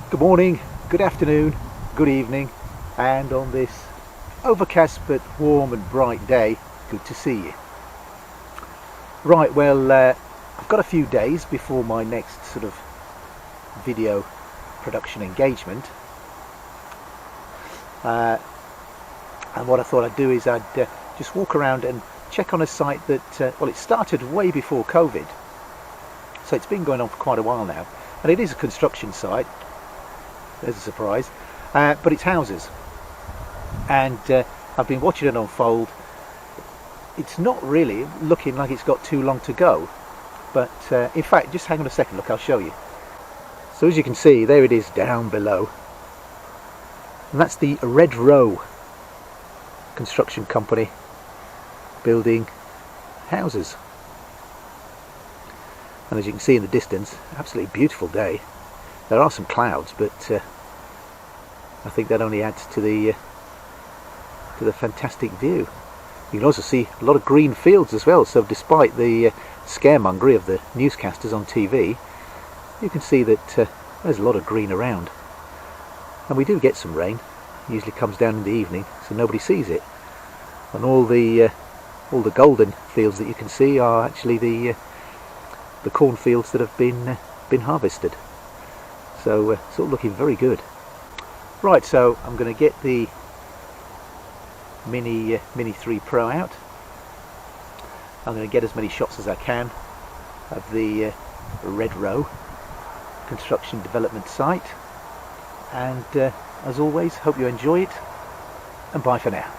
Good morning, good afternoon, good evening, and on this overcast but warm and bright day, good to see you. Right, well, I've got a few days before my next sort of video production engagement, and what I thought I'd do is I'd just walk around and check on a site that, well, it started way before COVID, so it's been going on for quite a while now, and it is a construction site. There's a surprise, but it's houses, and I've been watching it unfold. It's not really looking like it's got too long to go, but in fact, just hang on a second, look, I'll show you. So as you can see, there it is down below, and that's the RedRow construction company building houses. And as you can see in the distance, absolutely beautiful day. There are some clouds, but I think that only adds to the fantastic view. You can also see a lot of green fields as well, so despite the scaremongery of the newscasters on TV, you can see that there's a lot of green around. And we do get some rain. It usually comes down in the evening, so nobody sees it. And all the golden fields that you can see are actually the cornfields that have been harvested. So it's all looking very good. Right, so I'm going to get the Mini 3 Pro out. I'm going to get as many shots as I can of the RedRow construction development site. And as always, hope you enjoy it, and bye for now.